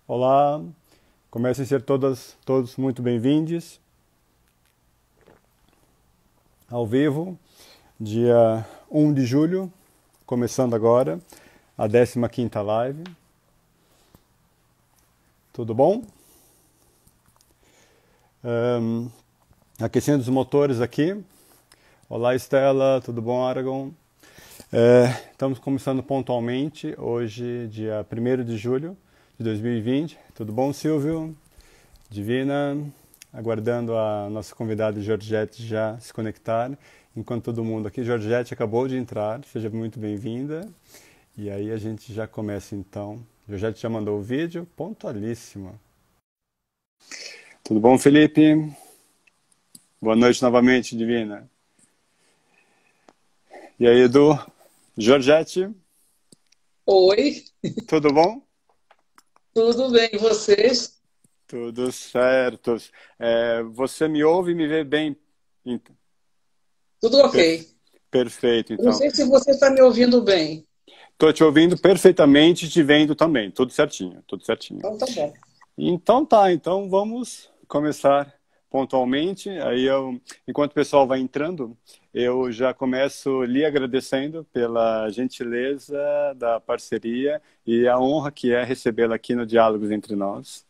Olá, comecem a ser todos muito bem-vindos ao vivo, dia 1 de julho, começando agora a 15ª live. Tudo bom? Aquecendo os motores aqui. Olá, Estela, tudo bom, Aragon? Estamos começando pontualmente, hoje, dia 1º de julho de 2020. Tudo bom, Silvio? Divina, aguardando a nossa convidada Georgette já se conectar. Enquanto todo mundo aqui, Georgette acabou de entrar, seja muito bem-vinda. E aí a gente já começa então. Georgette já mandou o vídeo, pontualíssima. Tudo bom, Felipe? Boa noite novamente, Divina. E aí, Edu? Georgette? Oi, Tudo bom? tudo bem, e vocês? Tudo certo. Você me ouve e me vê bem? Tudo Per- ok. Perfeito, Eu não então. sei se você está me ouvindo bem. Estou te ouvindo perfeitamente e te vendo também. Tudo certinho, tudo certinho. Então tá bom. Então tá, então vamos começar pontualmente. Enquanto o pessoal vai entrando, eu já começo lhe agradecendo pela gentileza da parceria e a honra que é recebê-la aqui no Diálogos Entre Nós.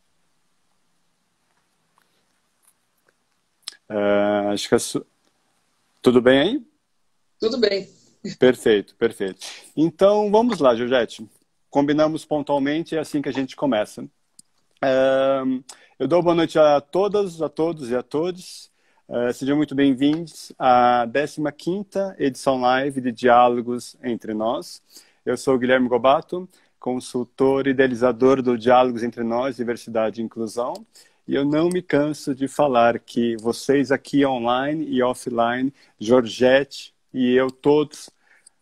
Acho que tudo bem aí? Tudo bem. Perfeito, perfeito. Então vamos lá, Georgette. Combinamos pontualmente, é assim que a gente começa. Eu dou boa noite a todas, a todos e a todos. Sejam muito bem-vindos à 15ª edição live de Diálogos Entre Nós. Eu sou o Guilherme Gobato, consultor e idealizador do Diálogos Entre Nós, Diversidade e Inclusão. E eu não me canso de falar que vocês aqui online e offline, Georgette e eu todos,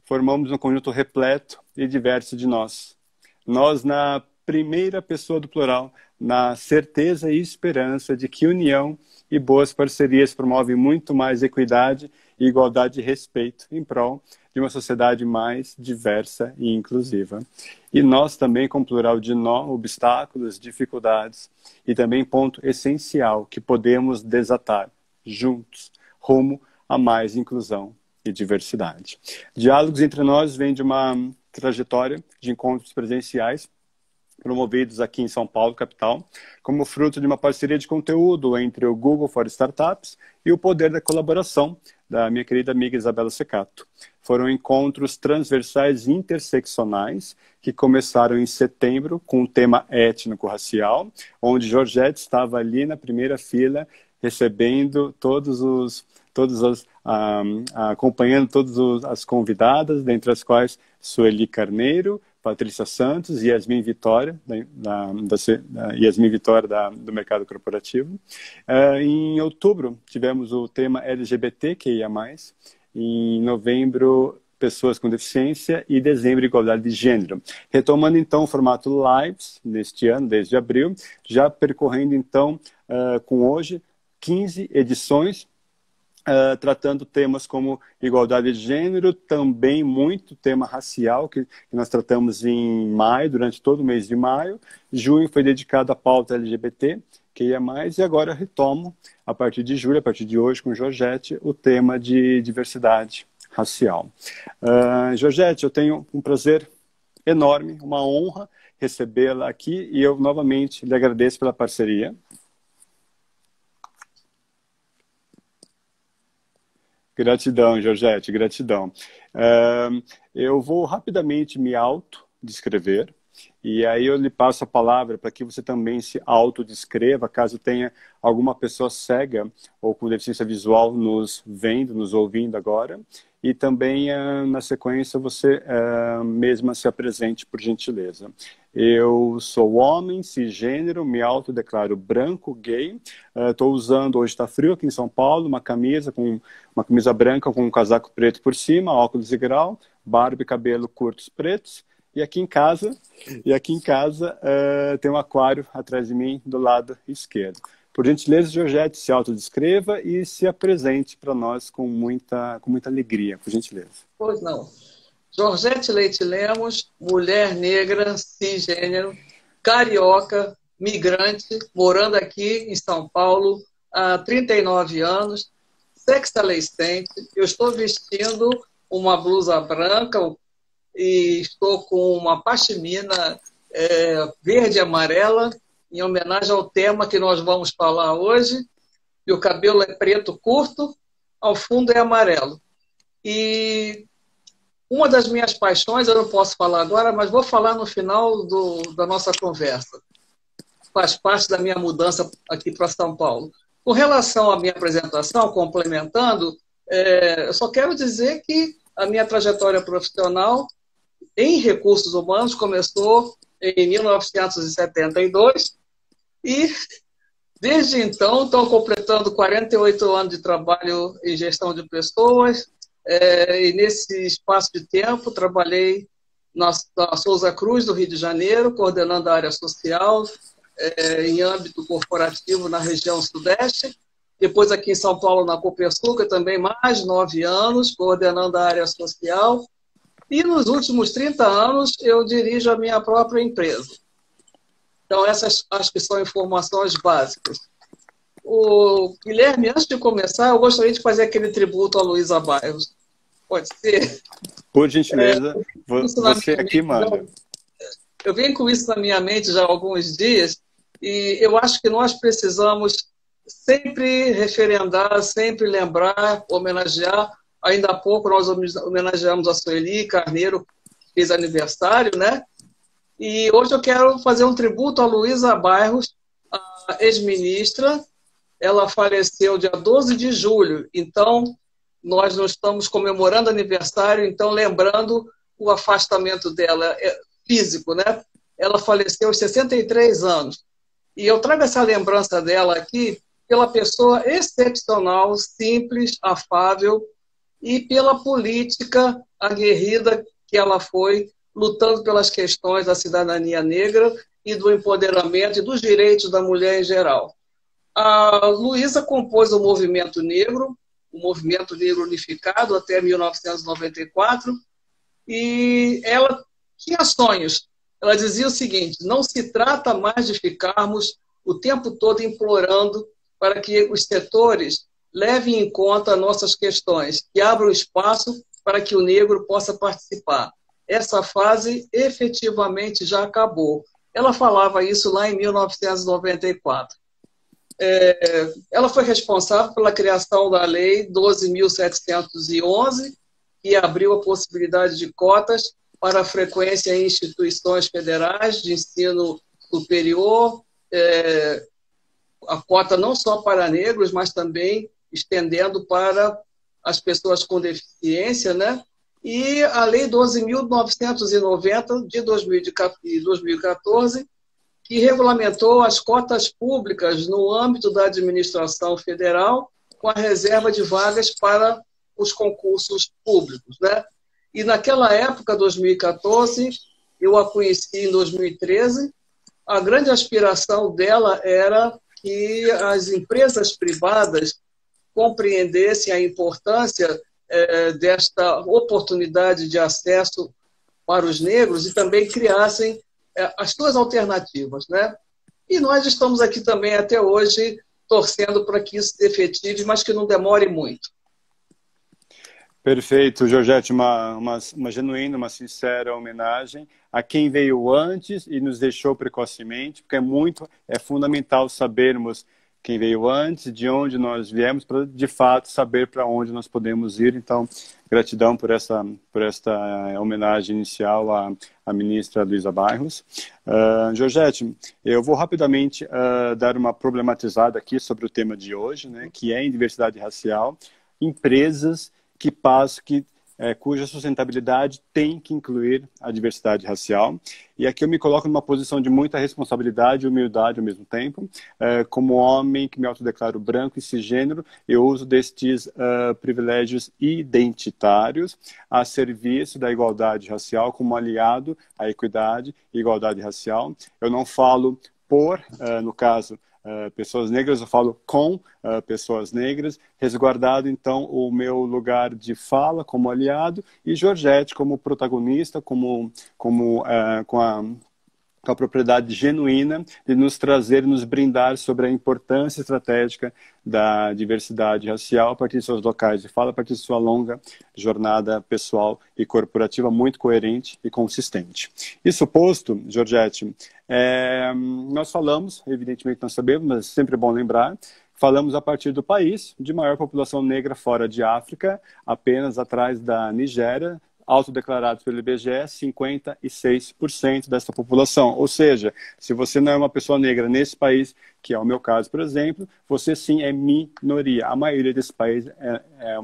formamos um conjunto repleto e diverso de nós. Nós, na primeira pessoa do plural, na certeza e esperança de que união e boas parcerias promovem muito mais equidade, igualdade e respeito em prol de uma sociedade mais diversa e inclusiva. E nós também, com plural de nó, obstáculos, dificuldades e também ponto essencial que podemos desatar juntos, rumo a mais inclusão e diversidade. Diálogos Entre Nós vem de uma trajetória de encontros presenciais promovidos aqui em São Paulo, capital, como fruto de uma parceria de conteúdo entre o Google for Startups e o poder da colaboração da minha querida amiga Isabela Secato. Foram encontros transversais e interseccionais que começaram em setembro com o tema étnico-racial, onde Georgette estava ali na primeira fila recebendo acompanhando todas as convidadas, dentre as quais Sueli Carneiro, Patrícia Santos e Yasmin Vitória, do Mercado Corporativo. Em outubro, tivemos o tema LGBTQIA+, em novembro, pessoas com deficiência e dezembro, igualdade de gênero. Retomando, então, o formato lives neste ano, desde abril, já percorrendo, então, com hoje, 15 edições, tratando temas como igualdade de gênero, também muito tema racial, que nós tratamos em maio, durante todo o mês de maio. Junho foi dedicado à pauta LGBT, que ia mais, e agora retomo, a partir de julho, a partir de hoje, com Georgette, o tema de diversidade racial. Georgette, eu tenho um prazer enorme, uma honra recebê-la aqui, e eu novamente lhe agradeço pela parceria. Gratidão, Georgette, gratidão. Eu vou rapidamente me autodescrever e aí eu lhe passo a palavra para que você também se autodescreva, caso tenha alguma pessoa cega ou com deficiência visual nos vendo, nos ouvindo agora. E também, na sequência, você mesma se apresente, por gentileza. Eu sou homem, cisgênero, me autodeclaro branco, gay. Estou usando, hoje está frio aqui em São Paulo, uma camisa branca com um casaco preto por cima, óculos de grau, barba e cabelo curtos pretos. E aqui em casa tem um aquário atrás de mim, do lado esquerdo. Por gentileza, Georgette, se autodescreva e se apresente para nós com muita alegria, por gentileza. Pois não. Georgette Leite Lemos, mulher negra, cisgênero, carioca, migrante, morando aqui em São Paulo há 39 anos, sexta-leistente. Eu estou vestindo uma blusa branca e estou com uma pashmina verde e amarela, em homenagem ao tema que nós vamos falar hoje. E o cabelo é preto curto, ao fundo é amarelo. E uma das minhas paixões, eu não posso falar agora, mas vou falar no final da nossa conversa. Faz parte da minha mudança aqui para São Paulo. Com relação à minha apresentação, complementando, eu só quero dizer que a minha trajetória profissional em recursos humanos começou em 1972 e, desde então, estou completando 48 anos de trabalho em gestão de pessoas e, nesse espaço de tempo, trabalhei na Souza Cruz, do Rio de Janeiro, coordenando a área social, em âmbito corporativo na região sudeste. Depois aqui em São Paulo, na Copersucar, também mais 9 anos, coordenando a área social. E nos últimos 30 anos, eu dirijo a minha própria empresa. Então, essas acho que são informações básicas. O Guilherme, antes de começar, eu gostaria de fazer aquele tributo a Luísa Bairros. Pode ser? Por gentileza, você aqui manda. Eu venho com isso na minha mente já há alguns dias e eu acho que nós precisamos sempre referendar, sempre lembrar, homenagear. Ainda há pouco nós homenageamos a Sueli Carneiro, que fez aniversário, né? E hoje eu quero fazer um tributo a Luísa Bairros, a ex-ministra. Ela faleceu dia 12 de julho, então nós não estamos comemorando aniversário, então lembrando o afastamento dela físico, né? Ela faleceu aos 63 anos. E eu trago essa lembrança dela aqui pela pessoa excepcional, simples, afável, e pela política aguerrida que ela foi, lutando pelas questões da cidadania negra e do empoderamento e dos direitos da mulher em geral. A Luísa compôs o Movimento Negro Unificado, até 1994, e ela tinha sonhos. Ela dizia o seguinte: não se trata mais de ficarmos o tempo todo implorando para que os setores levem em conta nossas questões, que abram espaço para que o negro possa participar. Essa fase efetivamente já acabou. Ela falava isso lá em 1994. Ela foi responsável pela criação da Lei 12.711, que abriu a possibilidade de cotas para a frequência em instituições federais de ensino superior, a cota não só para negros, mas também estendendo para as pessoas com deficiência, né? E a Lei 12.990, de 2014, que regulamentou as cotas públicas no âmbito da administração federal, com a reserva de vagas para os concursos públicos, né? E naquela época, 2014, eu a conheci em 2013, a grande aspiração dela era que as empresas privadas compreendessem a importância desta oportunidade de acesso para os negros e também criassem as suas alternativas, né? E nós estamos aqui também até hoje torcendo para que isso se efetive, mas que não demore muito. Perfeito, Georgette, uma genuína, uma sincera homenagem a quem veio antes e nos deixou precocemente, porque é fundamental sabermos quem veio antes, de onde nós viemos, para de fato saber para onde nós podemos ir. Então, gratidão por esta homenagem inicial à ministra Luísa Bairros. Georgette, eu vou rapidamente dar uma problematizada aqui sobre o tema de hoje, né, que é em diversidade racial, empresas cuja sustentabilidade tem que incluir a diversidade racial. E aqui eu me coloco numa posição de muita responsabilidade e humildade ao mesmo tempo. Como homem que me autodeclaro branco e cisgênero, eu uso destes privilégios identitários a serviço da igualdade racial como aliado à equidade e igualdade racial. Eu não falo no caso, pessoas negras, eu falo com pessoas negras, resguardado então o meu lugar de fala como aliado e Georgette como protagonista, com com a propriedade genuína de nos trazer, nos brindar sobre a importância estratégica da diversidade racial a partir de seus locais de fala, a partir de sua longa jornada pessoal e corporativa muito coerente e consistente. Isso posto, Georgette, nós falamos, evidentemente nós sabemos, mas é sempre bom lembrar, falamos a partir do país de maior população negra fora de África, apenas atrás da Nigéria, autodeclarados pelo IBGE, 56% dessa população. Ou seja, se você não é uma pessoa negra nesse país, que é o meu caso, por exemplo, você sim é minoria. A maioria desse país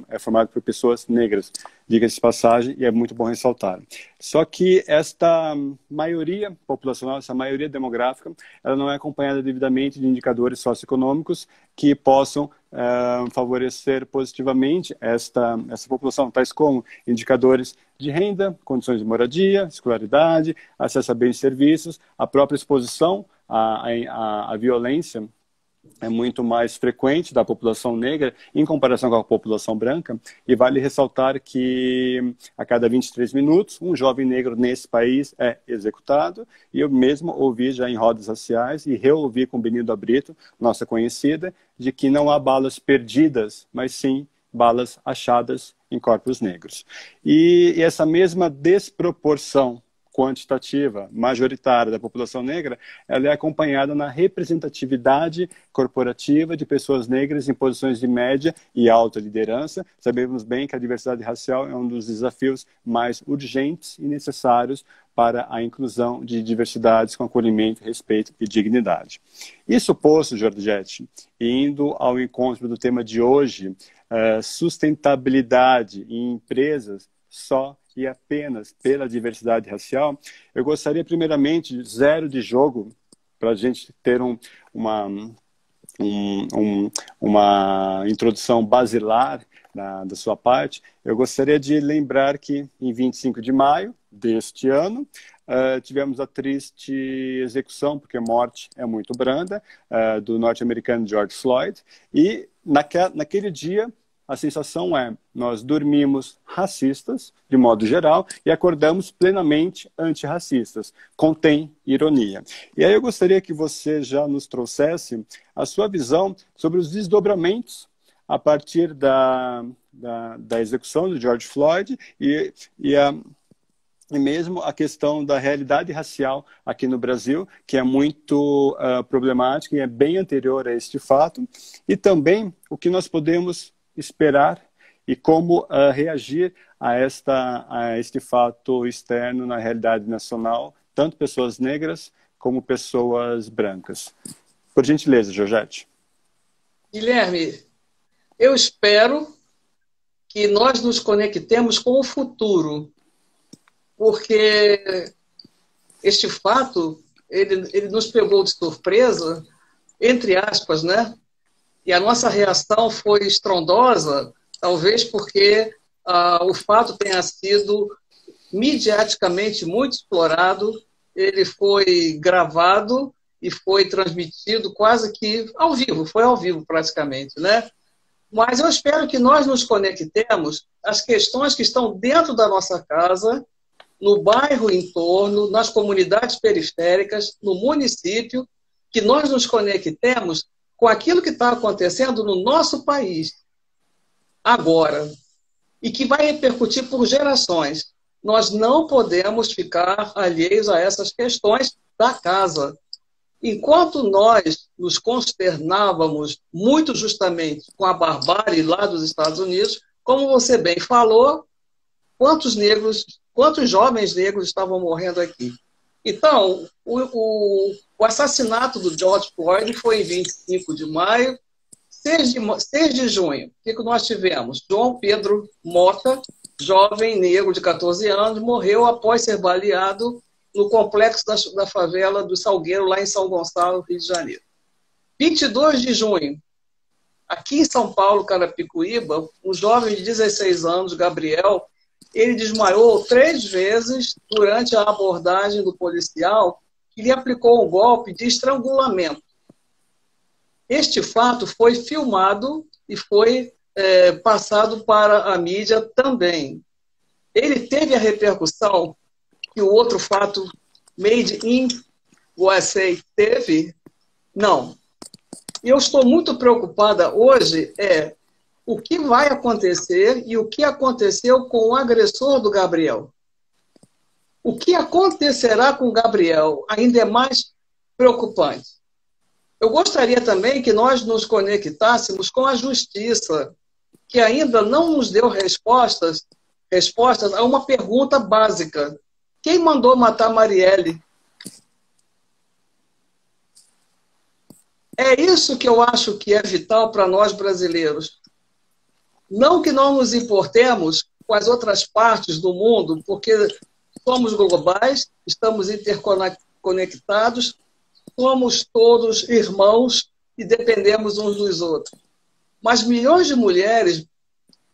é formado por pessoas negras, diga-se de passagem, e é muito bom ressaltar. Só que esta maioria populacional, essa maioria demográfica, ela não é acompanhada devidamente de indicadores socioeconômicos que possam favorecer positivamente essa população, tais como indicadores de renda, condições de moradia, escolaridade, acesso a bens e serviços, a própria exposição à violência é muito mais frequente da população negra em comparação com a população branca, e vale ressaltar que a cada 23 minutos um jovem negro nesse país é executado, e eu mesmo ouvi já em rodas raciais e reouvi com Benilda Brito, nossa conhecida, de que não há balas perdidas, mas sim balas achadas em corpos negros. E essa mesma desproporção quantitativa, majoritária da população negra, ela é acompanhada na representatividade corporativa de pessoas negras em posições de média e alta liderança. Sabemos bem que a diversidade racial é um dos desafios mais urgentes e necessários para a inclusão de diversidades com acolhimento, respeito e dignidade. Isso posto, Georgette, indo ao encontro do tema de hoje, sustentabilidade em empresas só e apenas pela diversidade racial, eu gostaria primeiramente, zero de jogo, para a gente ter uma introdução basilar da sua parte, eu gostaria de lembrar que em 25 de maio deste ano, tivemos a triste execução, porque a morte é muito branda, do norte-americano George Floyd, e naquele dia a sensação nós dormimos racistas, de modo geral, e acordamos plenamente antirracistas. Contém ironia. E aí eu gostaria que você já nos trouxesse a sua visão sobre os desdobramentos a partir da execução do George Floyd e mesmo a questão da realidade racial aqui no Brasil, que é muito problemática e é bem anterior a este fato, e também o que nós podemos esperar e como reagir a este fato externo na realidade nacional, tanto pessoas negras como pessoas brancas. Por gentileza, Georgette. Guilherme, eu espero que nós nos conectemos com o futuro, porque este fato, ele nos pegou de surpresa, entre aspas, né? E a nossa reação foi estrondosa, talvez porque o fato tenha sido mediaticamente muito explorado, ele foi gravado e foi transmitido quase que ao vivo, foi ao vivo praticamente, né? Mas eu espero que nós nos conectemos às questões que estão dentro da nossa casa, no bairro em torno, nas comunidades periféricas, no município, que nós nos conectemos com aquilo que está acontecendo no nosso país, agora, e que vai repercutir por gerações. Nós não podemos ficar alheios a essas questões da casa. Enquanto nós nos consternávamos muito justamente com a barbárie lá dos Estados Unidos, como você bem falou, quantos jovens negros estavam morrendo aqui? Então, o assassinato do George Floyd foi em 25 de maio. 6 de junho, o que nós tivemos? João Pedro Mota, jovem negro de 14 anos, morreu após ser baleado no complexo da favela do Salgueiro, lá em São Gonçalo, Rio de Janeiro. 22 de junho, aqui em São Paulo, Carapicuíba, um jovem de 16 anos, Gabriel, ele desmaiou 3 vezes durante a abordagem do policial que lhe aplicou um golpe de estrangulamento. Este fato foi filmado e foi passado para a mídia também. Ele teve a repercussão que o outro fato made in USA teve? Não. E eu estou muito preocupada hoje o que vai acontecer e o que aconteceu com o agressor do Gabriel. O que acontecerá com o Gabriel ainda é mais preocupante. Eu gostaria também que nós nos conectássemos com a justiça, que ainda não nos deu respostas a uma pergunta básica. Quem mandou matar Marielle? É isso que eu acho que é vital para nós brasileiros. Não que não nos importemos com as outras partes do mundo, porque somos globais, estamos interconectados, somos todos irmãos e dependemos uns dos outros. Mas milhões de mulheres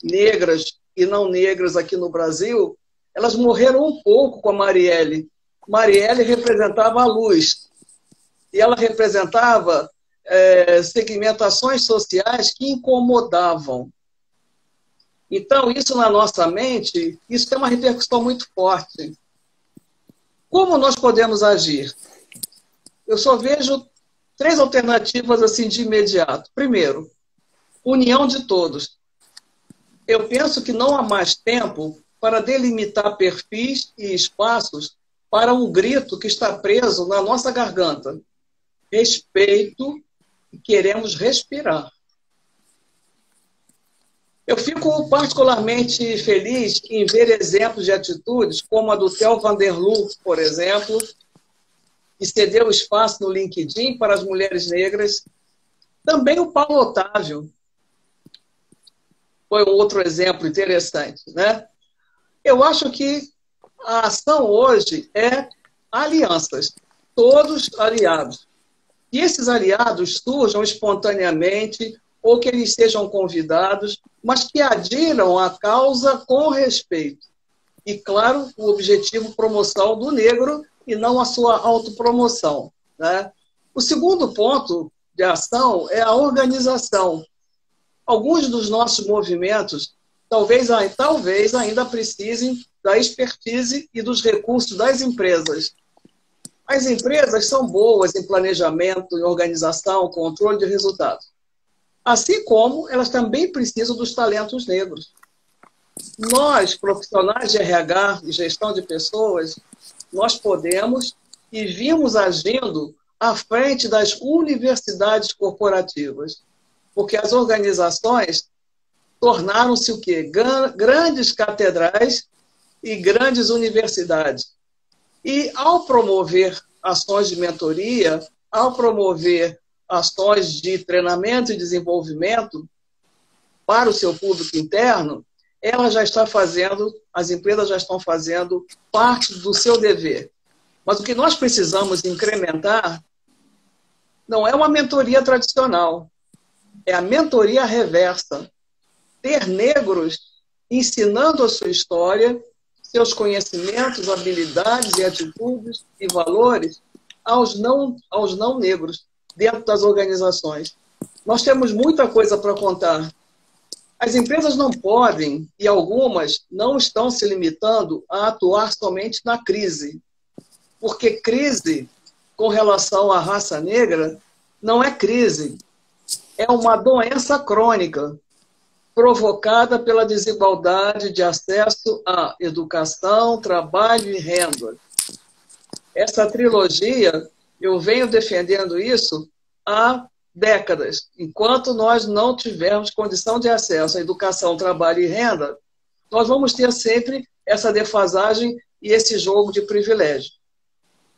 negras e não negras aqui no Brasil, elas morreram um pouco com a Marielle. Marielle representava a luz. E ela representava segmentações sociais que incomodavam. Então, isso na nossa mente, isso tem uma repercussão muito forte. Como nós podemos agir? Eu só vejo 3 alternativas assim de imediato. Primeiro, união de todos. Eu penso que não há mais tempo para delimitar perfis e espaços para um grito que está preso na nossa garganta. Respeito e queremos respirar. Eu fico particularmente feliz em ver exemplos de atitudes como a do Theo Vanderloo, por exemplo, que cedeu espaço no LinkedIn para as mulheres negras. Também o Paulo Otávio foi um outro exemplo interessante, né? Eu acho que a ação hoje é alianças, todos aliados. E esses aliados surjam espontaneamente ou que eles sejam convidados, mas que adiram a causa com respeito. E, claro, o objetivo promoção do negro e não a sua autopromoção, né? O segundo ponto de ação é a organização. Alguns dos nossos movimentos talvez ainda precisem da expertise e dos recursos das empresas. As empresas são boas em planejamento, em organização, controle de resultados. Assim como elas também precisam dos talentos negros. Nós, profissionais de RH e gestão de pessoas, nós podemos e vimos agindo à frente das universidades corporativas, porque as organizações tornaram-se o quê? Grandes catedrais e grandes universidades. E ao promover ações de mentoria, ao promover ações de treinamento e desenvolvimento para o seu público interno, as empresas já estão fazendo parte do seu dever. Mas o que nós precisamos incrementar não é uma mentoria tradicional, é a mentoria reversa. Ter negros ensinando a sua história, seus conhecimentos, habilidades e atitudes e valores aos não negros dentro das organizações. Nós temos muita coisa para contar. As empresas não podem, e algumas não estão se limitando a atuar somente na crise. Porque crise, com relação à raça negra, não é crise. É uma doença crônica, provocada pela desigualdade de acesso à educação, trabalho e renda. Essa trilogia, eu venho defendendo isso há décadas. Enquanto nós não tivermos condição de acesso à educação, trabalho e renda, nós vamos ter sempre essa defasagem e esse jogo de privilégio.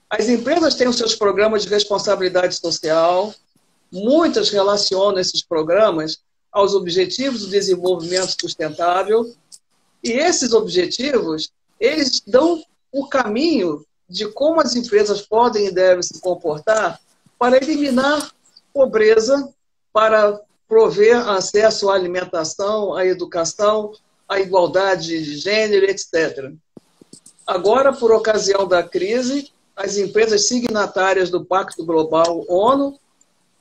As empresas têm os seus programas de responsabilidade social, muitas relacionam esses programas aos objetivos do desenvolvimento sustentável, e esses objetivos, eles dão o caminho de como as empresas podem e devem se comportar para eliminar pobreza, para prover acesso à alimentação, à educação, à igualdade de gênero, etc. Agora, por ocasião da crise, as empresas signatárias do Pacto Global ONU,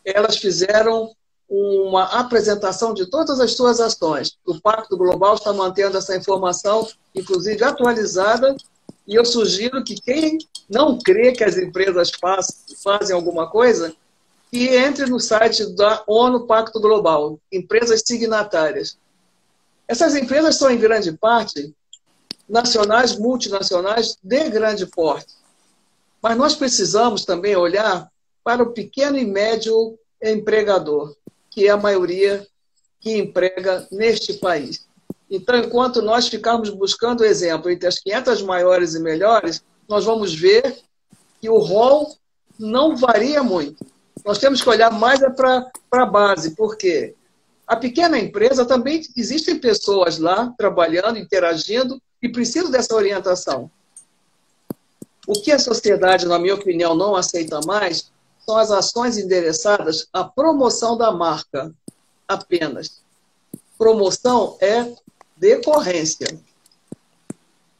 elas fizeram uma apresentação de todas as suas ações. O Pacto Global está mantendo essa informação, inclusive atualizada, E eu sugiro que quem não crê que as empresas fazem alguma coisa, que entre no site da ONU Pacto Global, empresas signatárias. Essas empresas são, em grande parte, nacionais, multinacionais de grande porte. Mas nós precisamos também olhar para o pequeno e médio empregador, que é a maioria que emprega neste país. Então, enquanto nós ficarmos buscando exemplo entre as 500 maiores e melhores, nós vamos ver que o rol não varia muito. Nós temos que olhar mais para a base, porque a pequena empresa também existem pessoas lá trabalhando, interagindo e precisam dessa orientação. O que a sociedade, na minha opinião, não aceita mais são as ações endereçadas à promoção da marca apenas. Promoção é decorrência.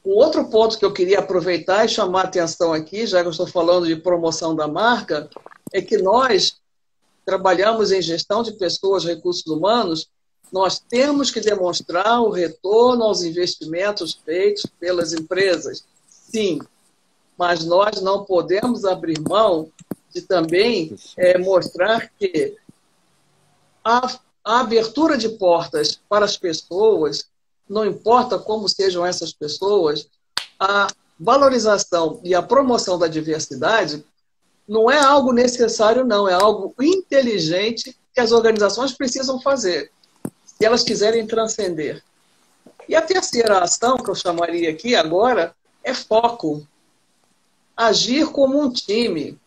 Um outro ponto que eu queria aproveitar e chamar a atenção aqui, já que eu estou falando de promoção da marca, é que nós trabalhamos em gestão de pessoas, recursos humanos, nós temos que demonstrar o retorno aos investimentos feitos pelas empresas. Sim, mas nós não podemos abrir mão de também mostrar que a abertura de portas para as pessoas, não importa como sejam essas pessoas, a valorização e a promoção da diversidade não é algo necessário, não. É algo inteligente que as organizações precisam fazer, se elas quiserem transcender. E a terceira ação que eu chamaria aqui agora é foco. Agir como um time.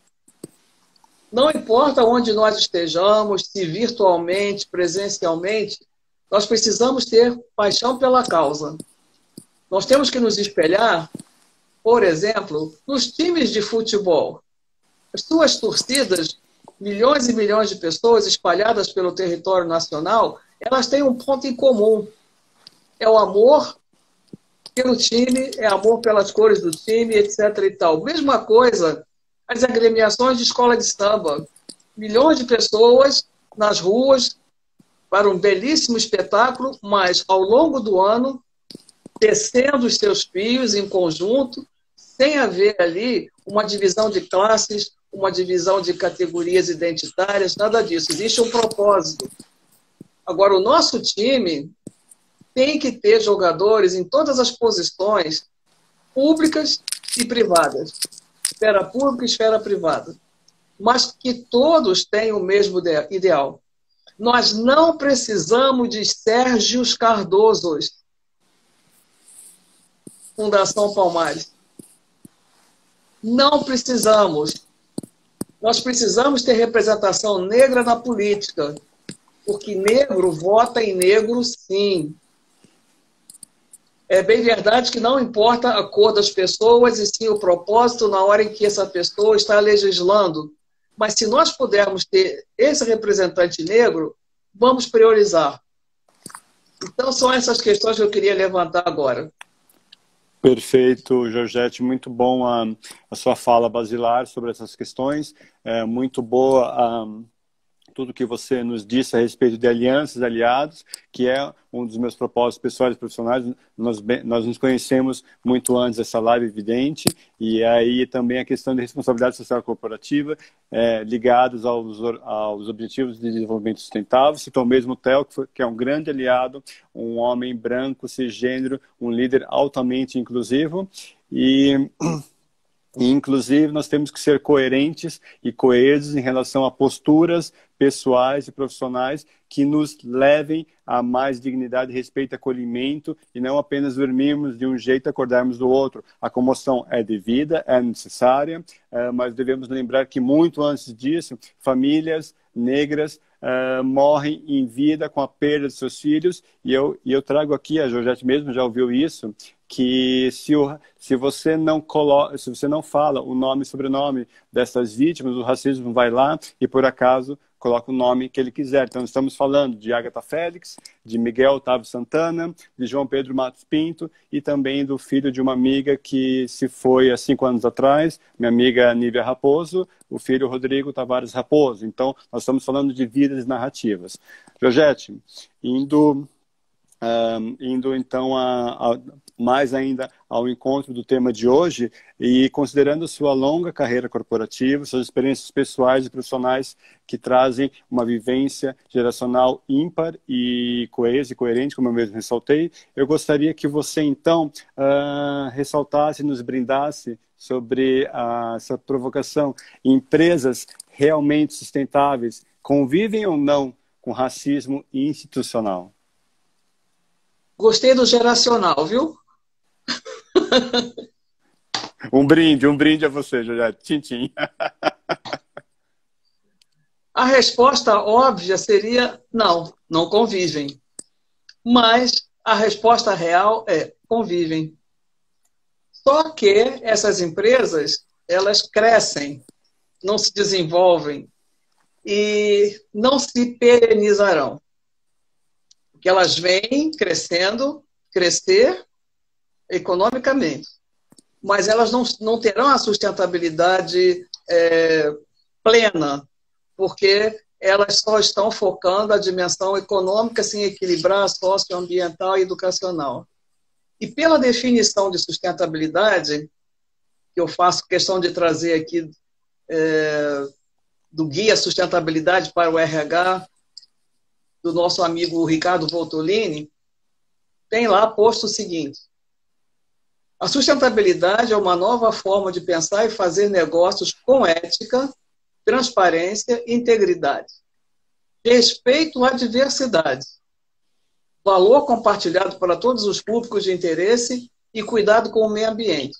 Não importa onde nós estejamos, se virtualmente, presencialmente, nós precisamos ter paixão pela causa. Nós temos que nos espelhar, por exemplo, nos times de futebol. As suas torcidas, milhões e milhões de pessoas espalhadas pelo território nacional, elas têm um ponto em comum. É o amor pelo time, é amor pelas cores do time, etc. e tal. Mesma coisa, as agremiações de escola de samba. Milhões de pessoas nas ruas para um belíssimo espetáculo, mas ao longo do ano, tecendo os seus fios em conjunto, sem haver ali uma divisão de classes, uma divisão de categorias identitárias, nada disso. Existe um propósito. Agora, o nosso time tem que ter jogadores em todas as posições, públicas e privadas. Esfera pública e esfera privada. Mas que todos tenham o mesmo ideal. Nós não precisamos de Sérgios Cardosos. Fundação Palmares. Não precisamos. Nós precisamos ter representação negra na política, porque negro vota em negro, sim. É bem verdade que não importa a cor das pessoas, e sim o propósito na hora em que essa pessoa está legislando. Mas se nós pudermos ter esse representante negro, vamos priorizar. Então, são essas questões que eu queria levantar agora. Perfeito, Georgette, muito bom a sua fala basilar sobre essas questões, muito boa tudo que você nos disse a respeito de alianças, aliados, que é um dos meus propósitos pessoais e profissionais. Nós nos conhecemos muito antes dessa live, evidente, e aí também a questão de responsabilidade social corporativa, ligados aos objetivos de desenvolvimento sustentável. Citou mesmo o Theo, que é um grande aliado, um homem branco, cisgênero, um líder altamente inclusivo, e inclusive, nós temos que ser coerentes e coesos em relação a posturas pessoais e profissionais que nos levem a mais dignidade, respeito e acolhimento, e não apenas dormirmos de um jeito e acordarmos do outro. A comoção é devida, é necessária, mas devemos lembrar que muito antes disso, famílias negras morrem em vida com a perda de seus filhos, e eu trago aqui, a Georgette mesmo já ouviu isso, que se você não fala o nome e sobrenome dessas vítimas, o racismo vai lá e, por acaso, coloca o nome que ele quiser. Então, estamos falando de Agatha Félix, de Miguel Otávio Santana, de João Pedro Matos Pinto e também do filho de uma amiga que se foi há 5 anos atrás, minha amiga Nívia Raposo, o filho Rodrigo Tavares Raposo. Então, nós estamos falando de vidas narrativas. Georgette, indo Indo então mais ainda ao encontro do tema de hoje e considerando sua longa carreira corporativa, suas experiências pessoais e profissionais que trazem uma vivência geracional ímpar e coesa e coerente, como eu mesmo ressaltei, eu gostaria que você então ressaltasse e nos brindasse sobre essa provocação. Empresas realmente sustentáveis convivem ou não com racismo institucional? Gostei do geracional, viu? Um brinde a você, Georgette. Tchim, tchim. A resposta óbvia seria não, não convivem. Mas a resposta real é convivem. Só que essas empresas, elas crescem, não se desenvolvem e não se perenizarão. Porque elas vêm crescendo, crescer economicamente, mas elas não terão a sustentabilidade plena, porque elas só estão focando a dimensão econômica sem equilibrar a socioambiental e educacional. E pela definição de sustentabilidade, que eu faço questão de trazer aqui do Guia Sustentabilidade para o RH, do nosso amigo Ricardo Voltolini, tem lá posto o seguinte: a sustentabilidade é uma nova forma de pensar e fazer negócios com ética, transparência e integridade, respeito à diversidade, valor compartilhado para todos os públicos de interesse e cuidado com o meio ambiente.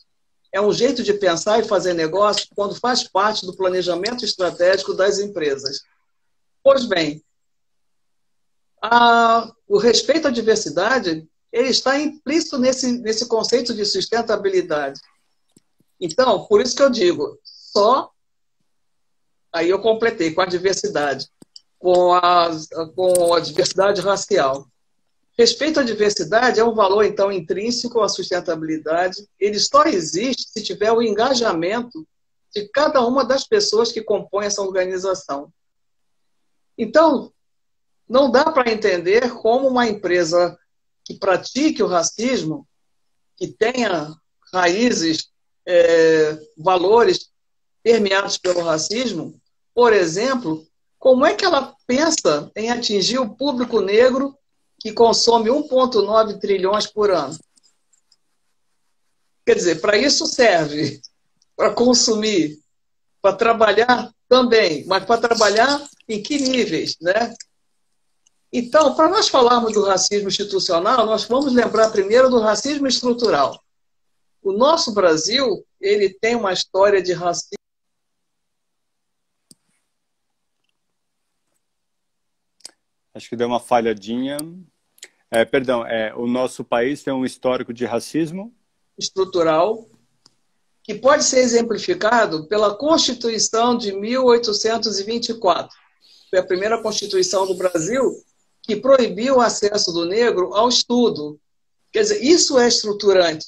É um jeito de pensar e fazer negócios quando faz parte do planejamento estratégico das empresas. Pois bem, o respeito à diversidade ele está implícito nesse conceito de sustentabilidade. Então, por isso que eu digo, aí eu completei com a diversidade, com a diversidade racial. Respeito à diversidade é um valor, então, intrínseco à sustentabilidade. Ele só existe se tiver o engajamento de cada uma das pessoas que compõem essa organização. Então, não dá para entender como uma empresa que pratique o racismo, que tenha raízes, valores permeados pelo racismo, por exemplo, como é que ela pensa em atingir o público negro que consome 1,9 trilhões por ano? Quer dizer, para isso serve, para consumir, para trabalhar também, mas para trabalhar em que níveis, né? Então, para nós falarmos do racismo institucional, nós vamos lembrar primeiro do racismo estrutural. O nosso Brasil, ele tem uma história de racismo. Acho que deu uma falhadinha. Perdão, o nosso país tem um histórico de racismo estrutural que pode ser exemplificado pela Constituição de 1824. Foi a primeira Constituição do Brasil que proibiu o acesso do negro ao estudo. Quer dizer, isso é estruturante.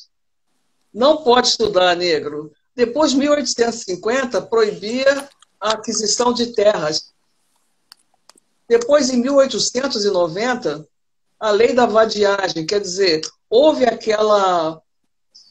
Não pode estudar negro. Depois, 1850, proibia a aquisição de terras. Depois, em 1890, a lei da vadiagem, quer dizer, houve aquela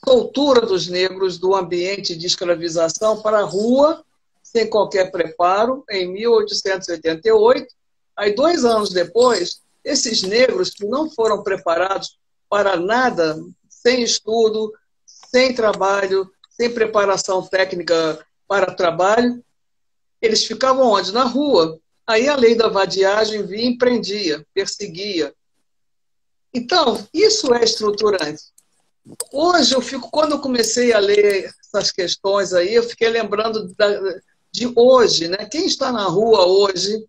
soltura dos negros do ambiente de escravização para a rua, sem qualquer preparo, em 1888. Aí, 2 anos depois, esses negros que não foram preparados para nada, sem estudo, sem trabalho, sem preparação técnica para trabalho, eles ficavam onde? Na rua. Aí a lei da vadiagem vinha e prendia, perseguia. Então, isso é estruturante. Hoje, quando eu comecei a ler essas questões aí, eu fiquei lembrando de hoje, né? Quem está na rua hoje,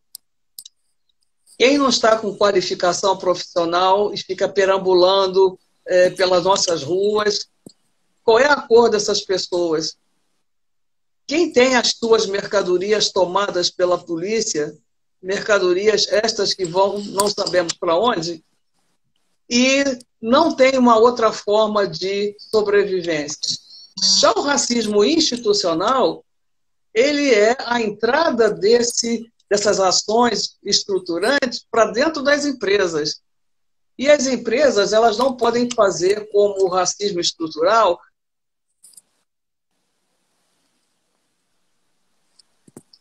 quem não está com qualificação profissional e fica perambulando pelas nossas ruas, qual é a cor dessas pessoas? Quem tem as suas mercadorias tomadas pela polícia, mercadorias estas que vão, não sabemos para onde, e não tem uma outra forma de sobrevivência. Já o racismo institucional, ele é a entrada dessas ações estruturantes para dentro das empresas. E as empresas, elas não podem fazer como o racismo estrutural.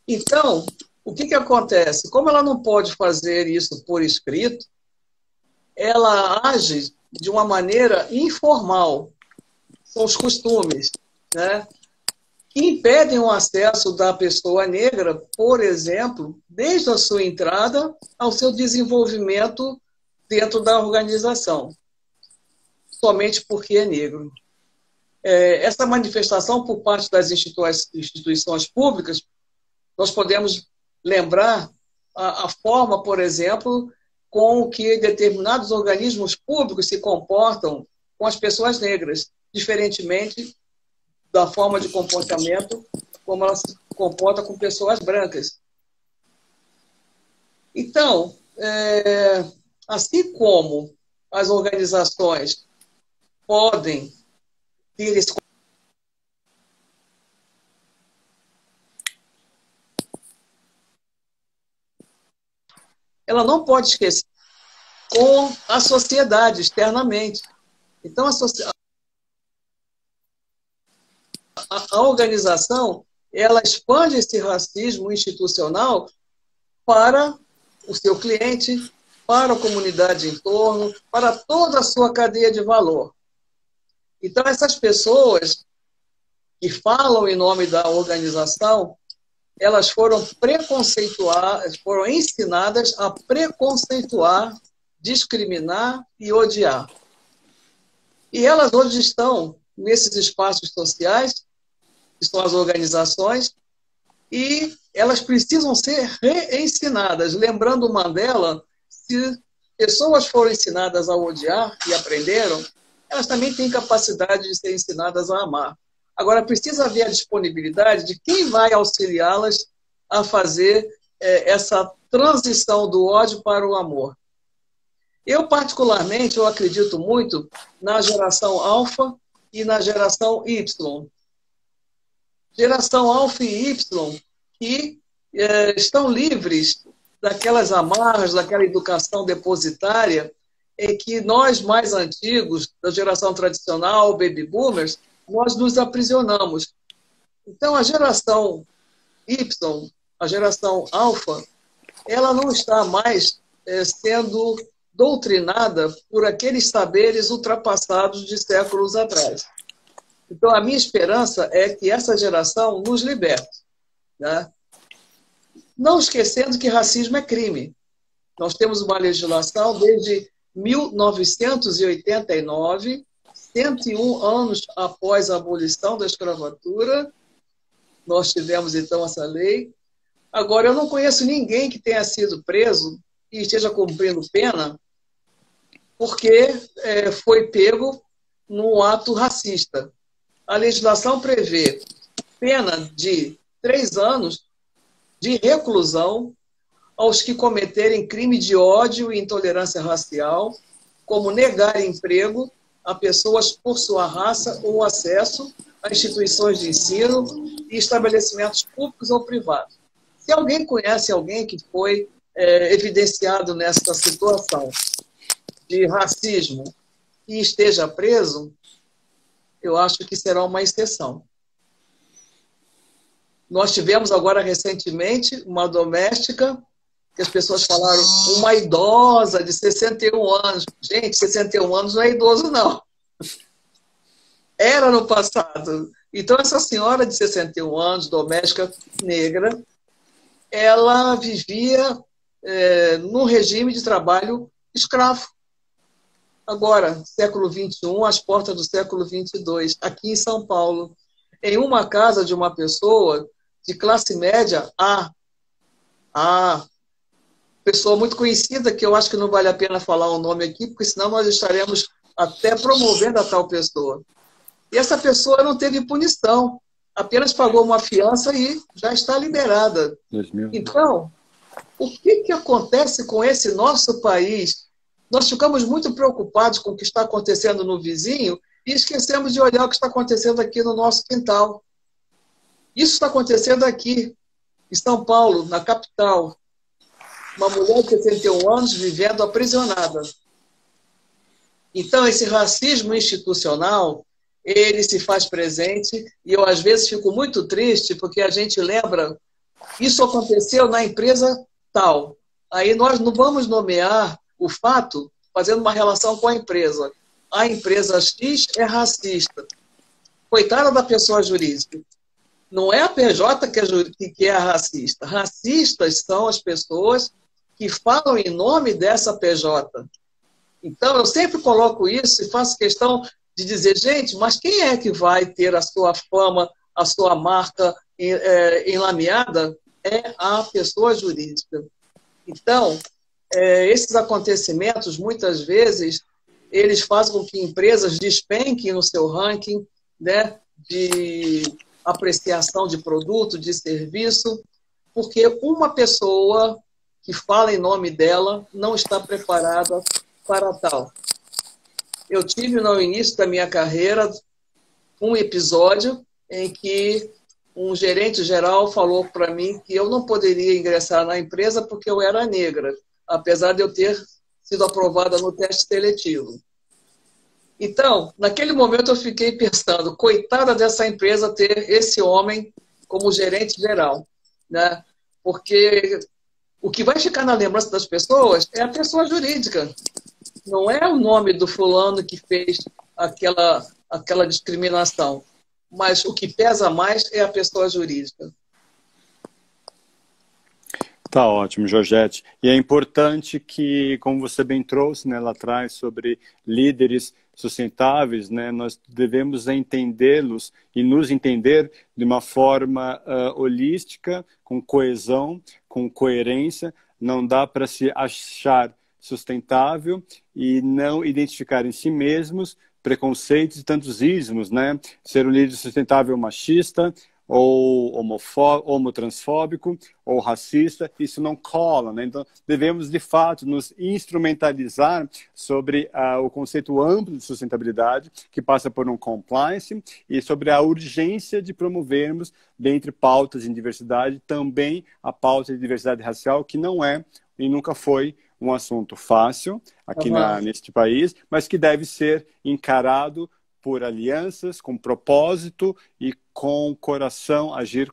Então, o que acontece? Como ela não pode fazer isso por escrito, ela age de uma maneira informal. São os costumes, né? Que impedem o acesso da pessoa negra, por exemplo, desde a sua entrada ao seu desenvolvimento dentro da organização, somente porque é negro. Essa manifestação por parte das instituições públicas, nós podemos lembrar a forma, por exemplo, com que determinados organismos públicos se comportam com as pessoas negras, diferentemente da forma de comportamento como ela se comporta com pessoas brancas. Então, assim como as organizações podem ter esse... Ela não pode esquecer com a sociedade externamente. Então, a organização, ela expande esse racismo institucional para o seu cliente, para a comunidade em torno, para toda a sua cadeia de valor. Então, essas pessoas que falam em nome da organização, elas foram foram ensinadas a preconceituar, discriminar e odiar. E elas hoje estão nesses espaços sociais, que são as organizações, e elas precisam ser reensinadas. Lembrando o Mandela, se pessoas foram ensinadas a odiar e aprenderam, elas também têm capacidade de ser ensinadas a amar. Agora, precisa haver a disponibilidade de quem vai auxiliá-las a fazer essa transição do ódio para o amor. Eu, particularmente, eu acredito muito na geração alfa e na geração Y. Geração alfa e Y que estão livres daquelas amarras, daquela educação depositária em que nós, mais antigos, da geração tradicional, baby boomers, nós nos aprisionamos. Então, a geração Y, a geração alfa, ela não está mais sendo doutrinada por aqueles saberes ultrapassados de séculos atrás. Então, a minha esperança é que essa geração nos liberte, né? Não esquecendo que racismo é crime. Nós temos uma legislação desde 1989, 101 anos após a abolição da escravatura, nós tivemos, então, essa lei. Agora, eu não conheço ninguém que tenha sido preso e esteja cumprindo pena porque foi pego num ato racista. A legislação prevê pena de 3 anos de reclusão aos que cometerem crime de ódio e intolerância racial, como negar emprego a pessoas por sua raça ou acesso a instituições de ensino e estabelecimentos públicos ou privados. Se alguém conhece alguém que foi evidenciado nessa situação de racismo e esteja preso, eu acho que será uma exceção. Nós tivemos agora recentemente uma doméstica, que as pessoas falaram, uma idosa de 61 anos. Gente, 61 anos não é idoso, não. Era no passado. Então, essa senhora de 61 anos, doméstica negra, ela vivia num regime de trabalho escravo. Agora, século XXI, às portas do século XXII, aqui em São Paulo, em uma casa de uma pessoa de classe média A, pessoa muito conhecida, que eu acho que não vale a pena falar o nome aqui, porque senão nós estaremos até promovendo a tal pessoa. E essa pessoa não teve punição, apenas pagou uma fiança e já está liberada. 2000. Então, o que acontece com esse nosso país? Nós ficamos muito preocupados com o que está acontecendo no vizinho e esquecemos de olhar o que está acontecendo aqui no nosso quintal. Isso está acontecendo aqui, em São Paulo, na capital. Uma mulher de 61 anos vivendo aprisionada. Então, esse racismo institucional, ele se faz presente e eu, às vezes, fico muito triste porque a gente lembra, isso aconteceu na empresa tal. Aí nós não vamos nomear o fato fazendo uma relação com a empresa. A empresa X é racista. Coitada da pessoa jurídica. Não é a PJ que é racista. Racistas são as pessoas que falam em nome dessa PJ. Então, eu sempre coloco isso e faço questão de dizer, gente, mas quem é que vai ter a sua fama, a sua marca enlameada? É a pessoa jurídica. Então, esses acontecimentos, muitas vezes, eles fazem com que empresas despenquem no seu ranking, né, de apreciação de produto, de serviço, porque uma pessoa que fala em nome dela não está preparada para tal. Eu tive, no início da minha carreira, um episódio em que um gerente geral falou para mim que eu não poderia ingressar na empresa porque eu era negra, apesar de eu ter sido aprovada no teste seletivo. Então, naquele momento eu fiquei pensando, coitada dessa empresa ter esse homem como gerente geral, né? Porque o que vai ficar na lembrança das pessoas é a pessoa jurídica. Não é o nome do fulano que fez aquela discriminação, mas o que pesa mais é a pessoa jurídica. Tá ótimo, Georgette. E é importante que, como você bem trouxe, né, lá atrás, sobre líderes sustentáveis, né, nós devemos entendê-los e nos entender de uma forma holística, com coesão, com coerência. Não dá para se achar sustentável e não identificar em si mesmos preconceitos e tantos ismos, né? Ser um líder sustentável machista, ou homotransfóbico, ou racista, isso não cola, né? Então, devemos, de fato, nos instrumentalizar sobre o conceito amplo de sustentabilidade, que passa por um compliance, e sobre a urgência de promovermos, dentre pautas em diversidade, também a pauta de diversidade racial, que não é e nunca foi um assunto fácil aqui neste país, mas que deve ser encarado por alianças, com propósito e com coração, agir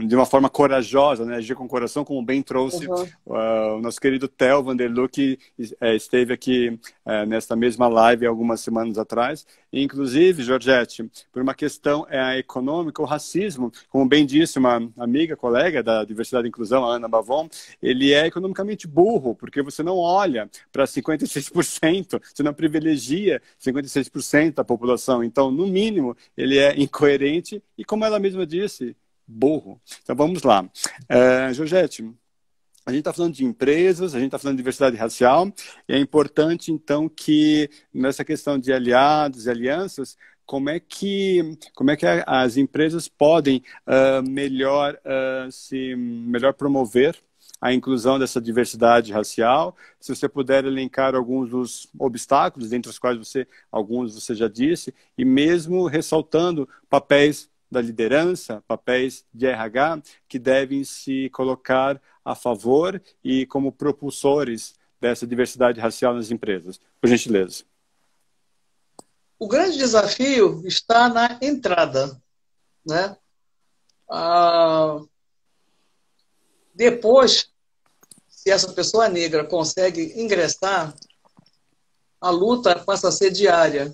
de uma forma corajosa, né? Agir com coração, como bem trouxe o nosso querido Theo Vanderloo, que esteve aqui nesta mesma live algumas semanas atrás. E, inclusive, Georgette, por uma questão econômica, o racismo, como bem disse uma amiga, colega da Diversidade e Inclusão, a Ana Bavon, ele é economicamente burro, porque você não olha para 56%, você não privilegia 56% da população. Então, no mínimo, ele é incoerente e, como ela mesma disse, burro. Então vamos lá. Georgette, a gente está falando de empresas, a gente está falando de diversidade racial, e é importante, então, que nessa questão de aliados e alianças, como é que as empresas podem melhor promover a inclusão dessa diversidade racial? Se você puder elencar alguns dos obstáculos, dentre os quais alguns você já disse, e mesmo ressaltando papéis da liderança, papéis de RH, que devem se colocar a favor e como propulsores dessa diversidade racial nas empresas. Por gentileza. O grande desafio está na entrada, né? Depois, se essa pessoa negra consegue ingressar, a luta passa a ser diária,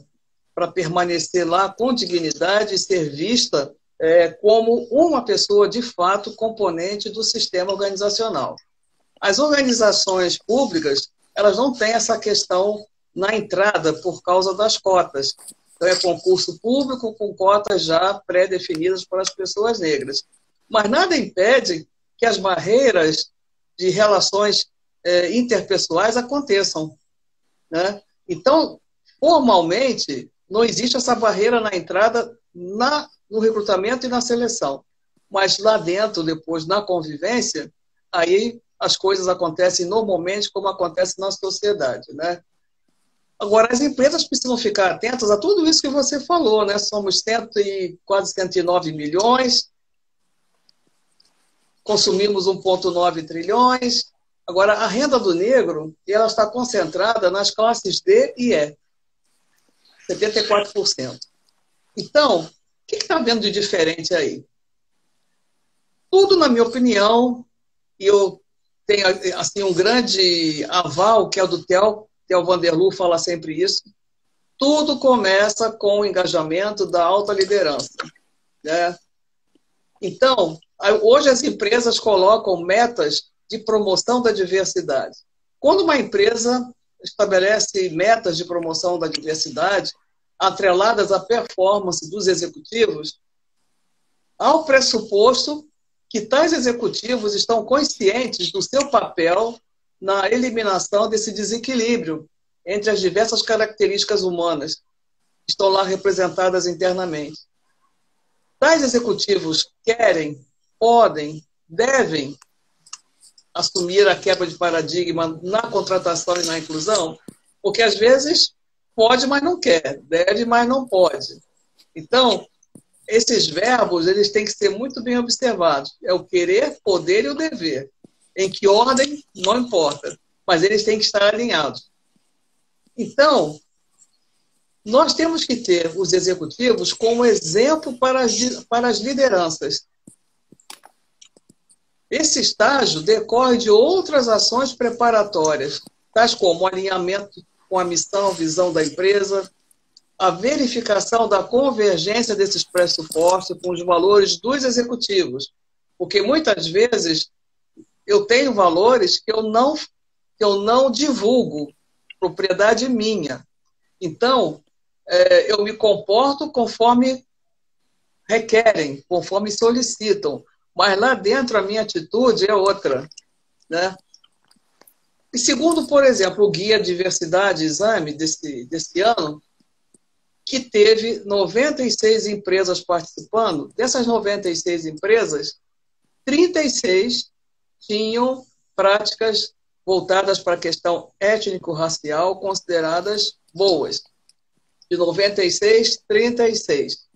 para permanecer lá com dignidade e ser vista como uma pessoa, de fato, componente do sistema organizacional. As organizações públicas, elas não têm essa questão na entrada por causa das cotas. Então, é concurso público com cotas já pré-definidas para as pessoas negras. Mas nada impede que as barreiras de relações interpessoais aconteçam, né? Então, formalmente, não existe essa barreira na entrada, no recrutamento e na seleção. Mas lá dentro, depois, na convivência, aí as coisas acontecem normalmente como acontece na sociedade, né? Agora, as empresas precisam ficar atentas a tudo isso que você falou, né? Somos quase 109 milhões, consumimos 1,9 trilhões, Agora, a renda do negro, ela está concentrada nas classes D e E, 74%. Então, o que está havendo de diferente aí? Tudo, na minha opinião, e eu tenho assim, um grande aval, que é o do Theo Vanderloo fala sempre isso, tudo começa com o engajamento da alta liderança, né? Então, hoje as empresas colocam metas de promoção da diversidade. Quando uma empresa estabelece metas de promoção da diversidade, atreladas à performance dos executivos, há o pressuposto que tais executivos estão conscientes do seu papel na eliminação desse desequilíbrio entre as diversas características humanas que estão lá representadas internamente. Tais executivos querem, podem, devem assumir a quebra de paradigma na contratação e na inclusão, porque às vezes pode, mas não quer, deve, mas não pode. Então, esses verbos eles têm que ser muito bem observados. É o querer, poder e o dever. Em que ordem, não importa, mas eles têm que estar alinhados. Então, nós temos que ter os executivos como exemplo para as lideranças. Esse estágio decorre de outras ações preparatórias, tais como o alinhamento com a missão, visão da empresa, a verificação da convergência desses pressupostos com os valores dos executivos. Porque muitas vezes eu tenho valores que eu não divulgo, propriedade minha. Então, eu me comporto conforme requerem, conforme solicitam. Mas lá dentro a minha atitude é outra, né? E segundo, por exemplo, o Guia Diversidade Exame desse ano, que teve 96 empresas participando, dessas 96 empresas, 36 tinham práticas voltadas para a questão étnico-racial consideradas boas. De 96, 36.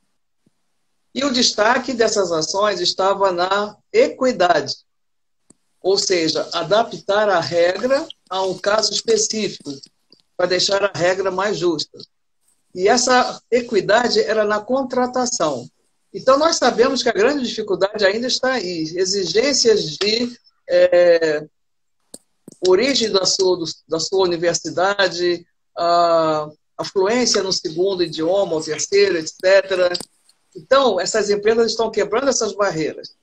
E o destaque dessas ações estava na equidade, ou seja, adaptar a regra a um caso específico, para deixar a regra mais justa. E essa equidade era na contratação. Então, nós sabemos que a grande dificuldade ainda está aí. Exigências de origem da sua universidade, a fluência no segundo idioma, ou terceiro, etc. Então, essas empresas estão quebrando essas barreiras.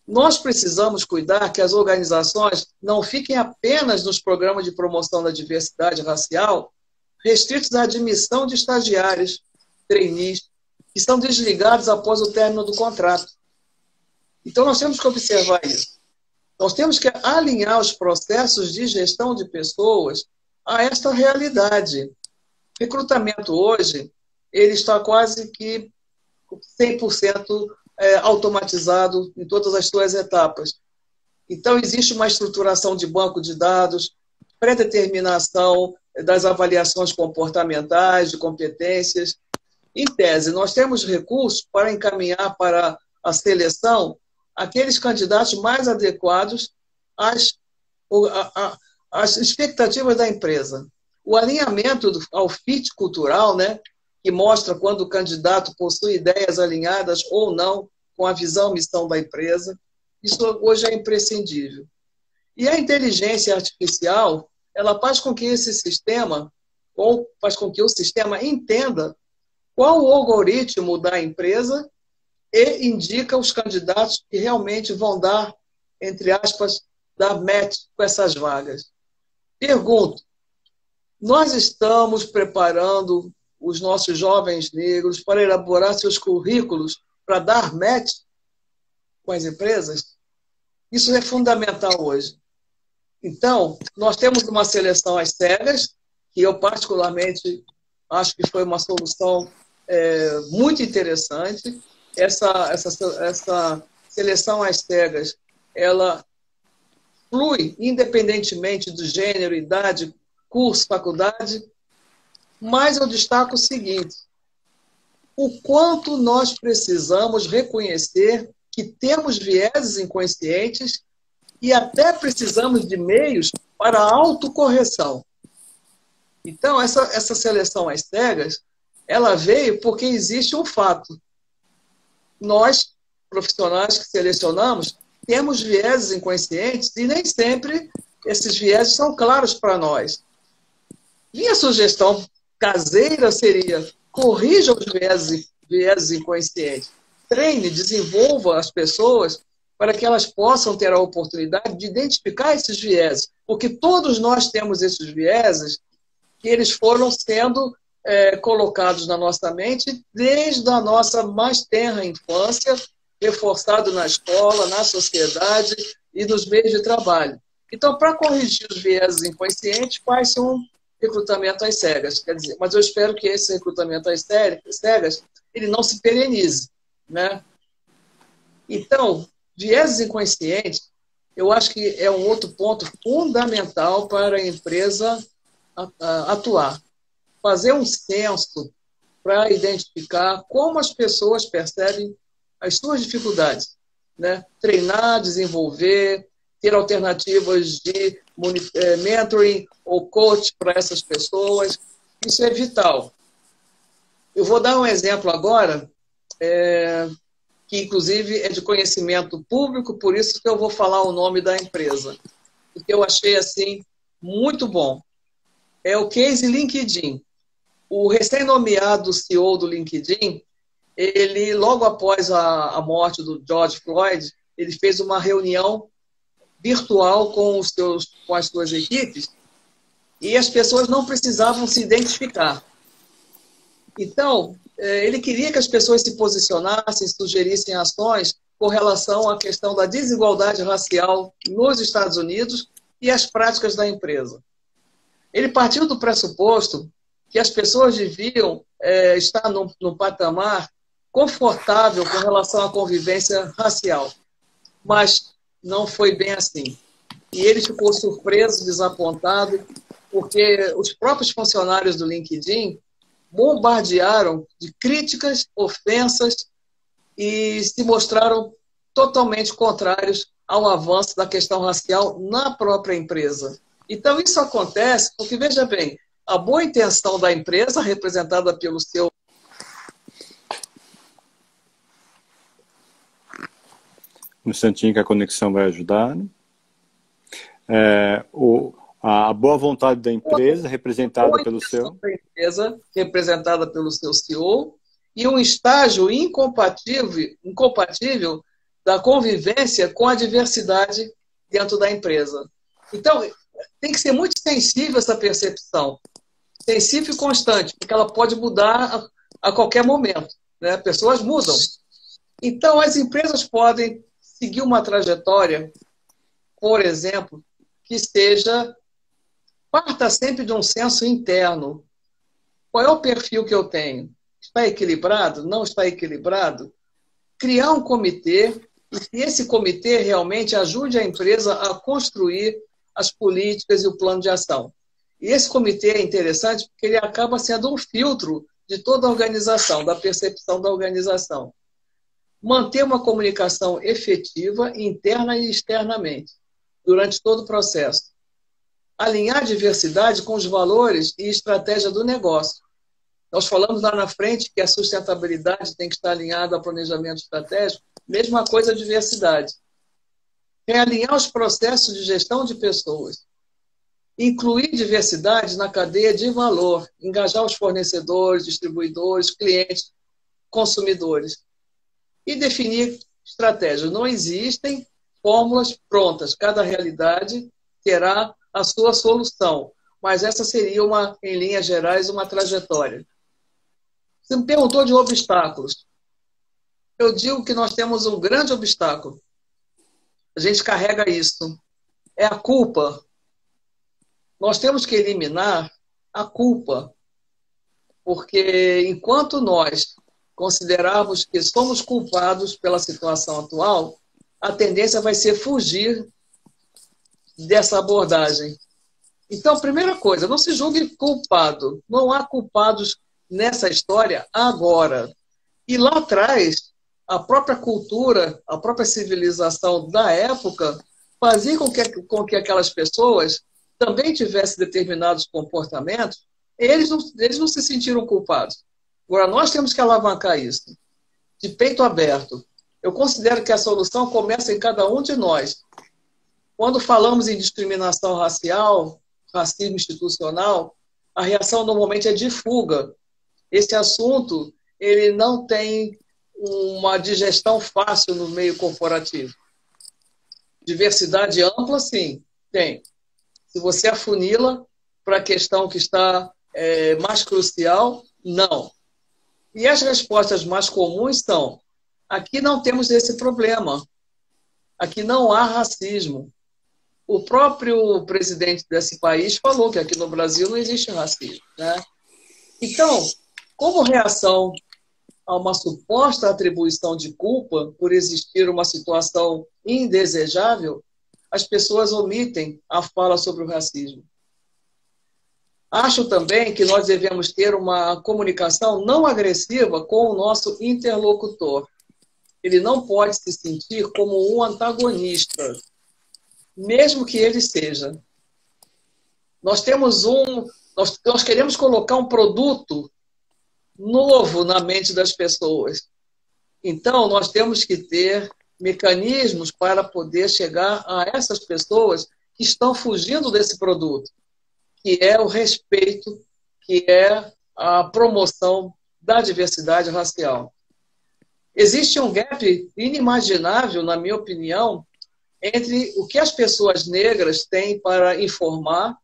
Nós precisamos cuidar que as organizações não fiquem apenas nos programas de promoção da diversidade racial, restritos à admissão de estagiários, trainees, que são desligados após o término do contrato. Então, nós temos que observar isso. Nós temos que alinhar os processos de gestão de pessoas a esta realidade. Recrutamento hoje, ele está quase que 100% automatizado em todas as suas etapas. Então, existe uma estruturação de banco de dados, pré-determinação das avaliações comportamentais, de competências. Em tese, nós temos recursos para encaminhar para a seleção aqueles candidatos mais adequados às expectativas da empresa. O alinhamento ao fit cultural, né, que mostra quando o candidato possui ideias alinhadas ou não com a visão e missão da empresa, isso hoje é imprescindível. E a inteligência artificial, ela faz com que esse sistema, ou faz com que o sistema entenda qual o algoritmo da empresa e indica os candidatos que realmente vão dar, entre aspas, dar match com essas vagas. Pergunto, nós estamos preparando os nossos jovens negros para elaborar seus currículos para dar match com as empresas? Isso é fundamental hoje. Então, nós temos uma seleção às cegas, que eu particularmente acho que foi uma solução muito interessante. Essa seleção às cegas, ela flui independentemente do gênero, idade, curso, faculdade, mas eu destaco o seguinte: o quanto nós precisamos reconhecer que temos vieses inconscientes e até precisamos de meios para a autocorreção. Então, essa seleção às cegas, ela veio porque existe um fato. Nós, profissionais que selecionamos, temos vieses inconscientes e nem sempre esses vieses são claros para nós. Minha sugestão caseira seria: corrija os vieses inconscientes. Treine, desenvolva as pessoas para que elas possam ter a oportunidade de identificar esses vieses. Porque todos nós temos esses vieses que eles foram sendo colocados na nossa mente desde a nossa mais tenra infância, reforçado na escola, na sociedade e nos meios de trabalho. Então, para corrigir os vieses inconscientes, faz-se um recrutamento às cegas. Quer dizer, mas eu espero que esse recrutamento às cegas ele não se perenize, né? Então, vieses inconscientes, eu acho que é um outro ponto fundamental para a empresa atuar. Fazer um censo para identificar como as pessoas percebem as suas dificuldades, né? Treinar, desenvolver, ter alternativas de mentoring ou coach para essas pessoas. Isso é vital. Eu vou dar um exemplo agora, que inclusive é de conhecimento público, por isso que eu vou falar o nome da empresa, porque eu achei assim muito bom. É o case LinkedIn. O recém-nomeado CEO do LinkedIn, ele, logo após a morte do George Floyd, ele fez uma reunião virtual com as suas equipes e as pessoas não precisavam se identificar. Então, ele queria que as pessoas se posicionassem, sugerissem ações com relação à questão da desigualdade racial nos Estados Unidos e as práticas da empresa. Ele partiu do pressuposto que as pessoas deviam estar num patamar confortável com relação à convivência racial. Mas não foi bem assim. E ele ficou surpreso, desapontado, porque os próprios funcionários do LinkedIn bombardearam de críticas, ofensas e se mostraram totalmente contrários ao avanço da questão racial na própria empresa. Então, isso acontece porque, veja bem, a boa intenção da empresa, representada pelo seu... Um instantinho que a conexão vai ajudar. A boa vontade da empresa, representada pelo seu... Da empresa, representada pelo seu CEO, e um estágio incompatível da convivência com a diversidade dentro da empresa. Então, tem que ser muito sensível essa percepção. Sensível e constante, porque ela pode mudar a qualquer momento, né? Pessoas mudam. Então, as empresas podem seguir uma trajetória, por exemplo, que parta sempre de um senso interno. Qual é o perfil que eu tenho? Está equilibrado? Não está equilibrado? Criar um comitê, e que esse comitê realmente ajude a empresa a construir as políticas e o plano de ação. E esse comitê é interessante porque ele acaba sendo um filtro de toda a organização, da percepção da organização. Manter uma comunicação efetiva, interna e externamente, durante todo o processo. Alinhar a diversidade com os valores e estratégia do negócio. Nós falamos lá na frente que a sustentabilidade tem que estar alinhada ao planejamento estratégico, mesma coisa a diversidade. Realinhar os processos de gestão de pessoas. Incluir diversidade na cadeia de valor, engajar os fornecedores, distribuidores, clientes, consumidores. E definir estratégias. Não existem fórmulas prontas. Cada realidade terá a sua solução. Mas essa seria, em linhas gerais, uma trajetória. Você me perguntou de obstáculos. Eu digo que nós temos um grande obstáculo. A gente carrega isso. É a culpa. Nós temos que eliminar a culpa. Porque enquanto nós considerarmos que somos culpados pela situação atual, a tendência vai ser fugir dessa abordagem. Então, primeira coisa, não se julgue culpado. Não há culpados nessa história agora. E lá atrás, a própria cultura, a própria civilização da época fazia com que aquelas pessoas também tivessem determinados comportamentos, eles não se sentiram culpados. Agora, nós temos que alavancar isso, de peito aberto. Eu considero que a solução começa em cada um de nós. Quando falamos em discriminação racial, racismo institucional, a reação normalmente é de fuga. Esse assunto ele não tem uma digestão fácil no meio corporativo. Diversidade ampla, sim, tem. Se você afunila para a questão que está mais crucial, não. E as respostas mais comuns são: aqui não temos esse problema, aqui não há racismo. O próprio presidente desse país falou que aqui no Brasil não existe racismo, né? Então, como reação a uma suposta atribuição de culpa por existir uma situação indesejável, as pessoas omitem a fala sobre o racismo. Acho também que nós devemos ter uma comunicação não agressiva com o nosso interlocutor. Ele não pode se sentir como um antagonista, mesmo que ele seja. Nós queremos colocar um produto novo na mente das pessoas. Então, nós temos que ter mecanismos para poder chegar a essas pessoas que estão fugindo desse produto, que é o respeito, que é a promoção da diversidade racial. Existe um gap inimaginável, na minha opinião, entre o que as pessoas negras têm para informar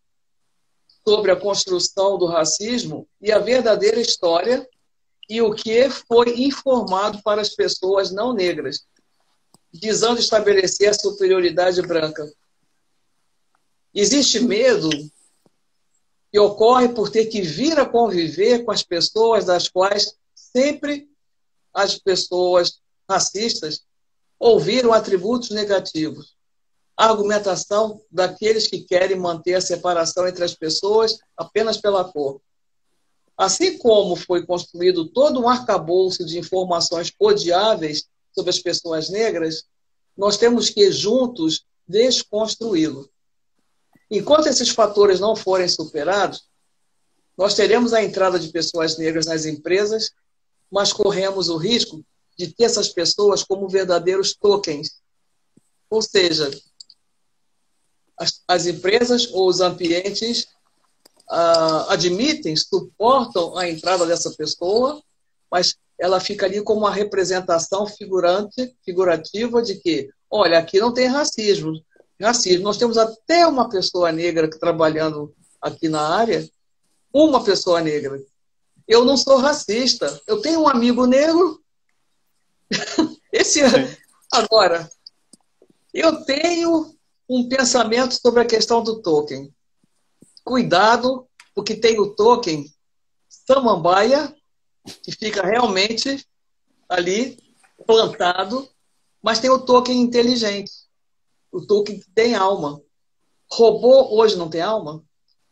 sobre a construção do racismo e a verdadeira história e o que foi informado para as pessoas não negras, visando estabelecer a superioridade branca. Existe medo que ocorre por ter que vir a conviver com as pessoas das quais sempre as pessoas racistas ouviram atributos negativos. A argumentação daqueles que querem manter a separação entre as pessoas apenas pela cor. Assim como foi construído todo um arcabouço de informações odiáveis sobre as pessoas negras, nós temos que, juntos, desconstruí-lo. Enquanto esses fatores não forem superados, nós teremos a entrada de pessoas negras nas empresas, mas corremos o risco de ter essas pessoas como verdadeiros tokens. Ou seja, as empresas ou os ambientes admitem, suportam a entrada dessa pessoa, mas ela fica ali como uma representação figurativa de que, olha, aqui não tem racismo. Nós temos até uma pessoa negra trabalhando aqui na área, uma pessoa negra. Eu não sou racista. Eu tenho um amigo negro. Agora, eu tenho um pensamento sobre a questão do token. Cuidado, porque tem o token samambaia, que fica realmente ali plantado, mas tem o token inteligente, o token que tem alma. Robô hoje não tem alma?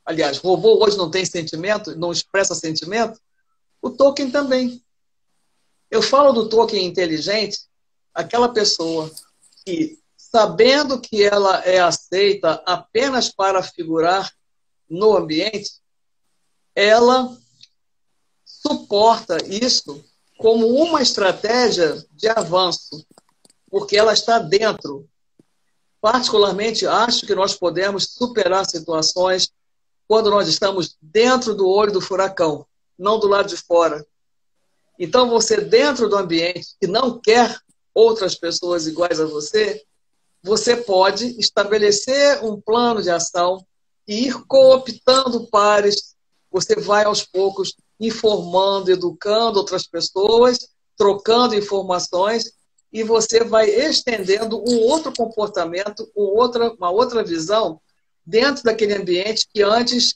Aliás, robô hoje não tem sentimento, não expressa sentimento? O token também. Eu falo do token inteligente, aquela pessoa que, sabendo que ela é aceita apenas para figurar no ambiente, ela suporta isso como uma estratégia de avanço, porque ela está dentro. Particularmente, acho que nós podemos superar situações quando nós estamos dentro do olho do furacão, não do lado de fora. Então, você dentro do ambiente que não quer outras pessoas iguais a você, você pode estabelecer um plano de ação e ir cooptando pares. Você vai, aos poucos, informando, educando outras pessoas, trocando informações, e você vai estendendo um outro comportamento, uma outra visão dentro daquele ambiente que antes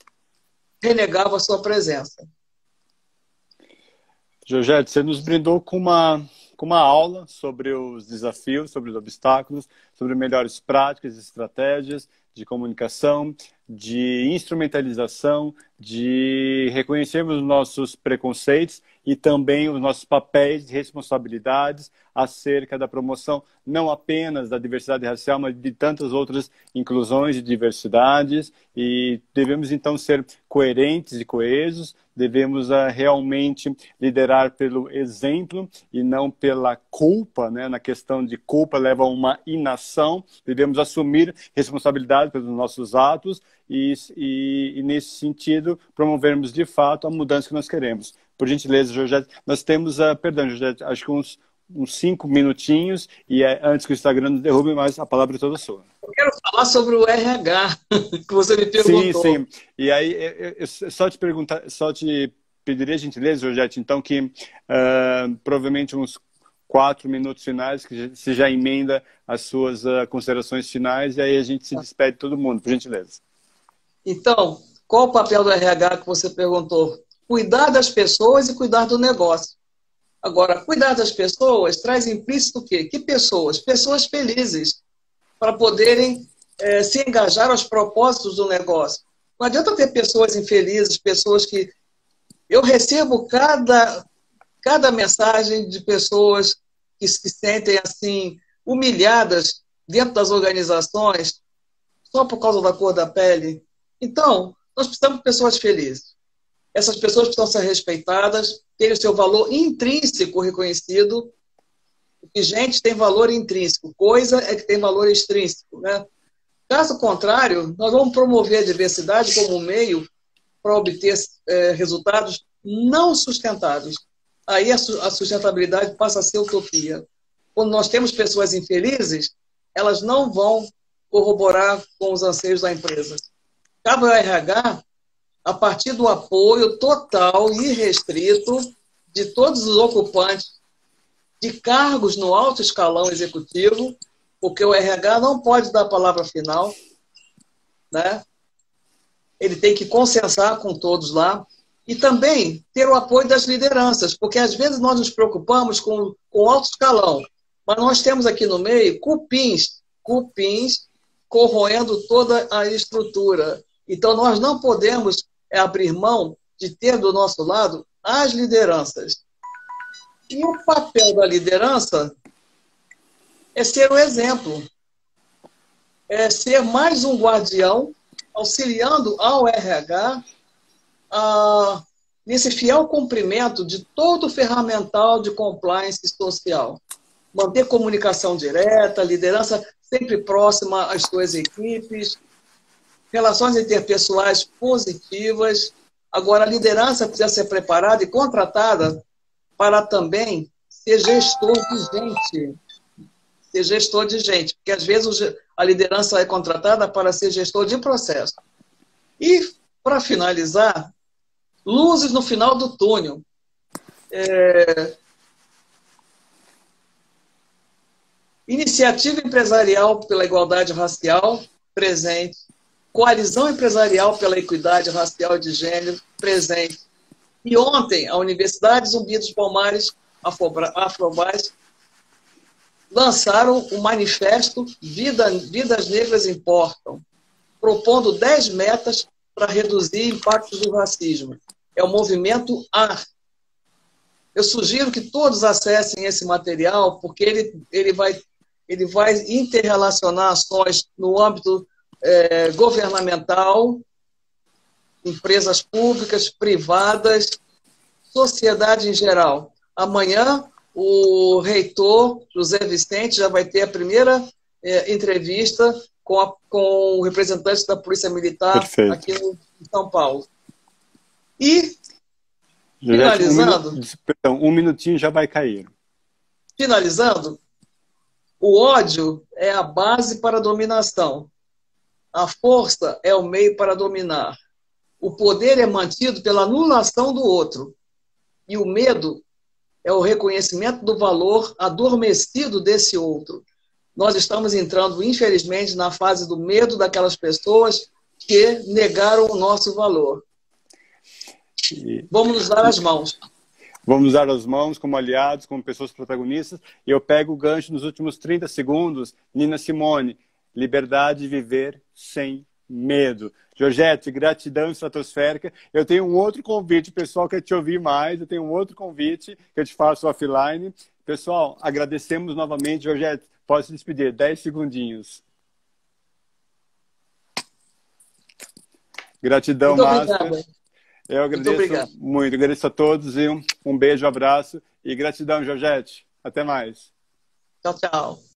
renegava a sua presença. Georgette, você nos brindou com uma aula sobre os desafios, sobre os obstáculos, sobre melhores práticas e estratégias de comunicação, de instrumentalização, de reconhecermos os nossos preconceitos e também os nossos papéis e responsabilidades acerca da promoção, não apenas da diversidade racial, mas de tantas outras inclusões e diversidades, e devemos então ser coerentes e coesos, devemos realmente liderar pelo exemplo e não pela culpa, né? Na questão de culpa leva a uma inação, devemos assumir responsabilidade pelos nossos atos e nesse sentido, promovermos de fato a mudança que nós queremos. Por gentileza, Georgette, nós temos, perdão, Georgette, acho que uns 5 minutinhos, e antes que o Instagram nos derrube, mas a palavra é toda sua. Eu quero falar sobre o RH, que você me perguntou. Sim. E aí, eu só te perguntar, só te pediria gentileza, Georgette, então, que provavelmente uns 4 minutos finais, que você já emenda as suas considerações finais, e aí a gente se despede de todo mundo, por gentileza. Então, qual o papel do RH que você perguntou? Cuidar das pessoas e cuidar do negócio. Agora, cuidar das pessoas traz implícito o quê? Que pessoas? Pessoas felizes, para poderem se engajar aos propósitos do negócio. Não adianta ter pessoas infelizes, pessoas que... Eu recebo cada mensagem de pessoas que se sentem assim humilhadas dentro das organizações só por causa da cor da pele. Então, nós precisamos de pessoas felizes. Essas pessoas precisam ser respeitadas, terem o seu valor intrínseco reconhecido. Porque gente tem valor intrínseco, coisa é que tem valor extrínseco, né? Caso contrário, nós vamos promover a diversidade como meio para obter resultados não sustentáveis. Aí a sustentabilidade passa a ser utopia. Quando nós temos pessoas infelizes, elas não vão corroborar com os anseios da empresa. Cabe ao RH, a partir do apoio total e irrestrito de todos os ocupantes de cargos no alto escalão executivo, porque o RH não pode dar a palavra final, né? Ele tem que consensar com todos lá, e também ter o apoio das lideranças, porque às vezes nós nos preocupamos com o alto escalão, mas nós temos aqui no meio cupins corroendo toda a estrutura. Então nós não podemos abrir mão de ter do nosso lado as lideranças. E o papel da liderança é ser o exemplo, é ser mais um guardião, auxiliando ao RH nesse fiel cumprimento de todo o ferramental de compliance social. Manter comunicação direta, liderança sempre próxima às suas equipes, relações interpessoais positivas. Agora, a liderança precisa ser preparada e contratada para também ser gestor de gente. Ser gestor de gente, porque às vezes a liderança é contratada para ser gestor de processo. E, para finalizar, luzes no final do túnel. Iniciativa empresarial pela igualdade racial, presente. Coalizão empresarial pela equidade racial e de gênero, presente. E ontem, a Universidade Zumbi dos Palmares, Afrobras, lançaram o manifesto Vidas Negras Importam, propondo 10 metas para reduzir impactos do racismo. É o movimento AR. Eu sugiro que todos acessem esse material, porque ele vai interrelacionar ações no âmbito governamental, empresas públicas, privadas, sociedade em geral. Amanhã, o reitor José Vicente já vai ter a primeira entrevista com representantes da Polícia Militar. Perfeito. Aqui em São Paulo. E, finalizando... Um minutinho já vai cair. Finalizando, o ódio é a base para a dominação. A força é o meio para dominar. O poder é mantido pela anulação do outro. E o medo é o reconhecimento do valor adormecido desse outro. Nós estamos entrando, infelizmente, na fase do medo daquelas pessoas que negaram o nosso valor. Vamos nos dar as mãos. Vamos dar as mãos como aliados, como pessoas protagonistas. E eu pego o gancho nos últimos 30 segundos. Nina Simone, liberdade de viver sem Medo. Georgette, gratidão estratosférica. Eu tenho um outro convite, pessoal, quer te ouvir mais. Eu tenho um outro convite que eu te faço offline. Pessoal, agradecemos novamente. Georgette, pode se despedir. 10 segundinhos. Gratidão, Muito Master. obrigada. Eu Muito agradeço obrigada. muito. Agradeço a todos e um beijo, um abraço. E gratidão, Georgette. Até mais. Tchau, tchau.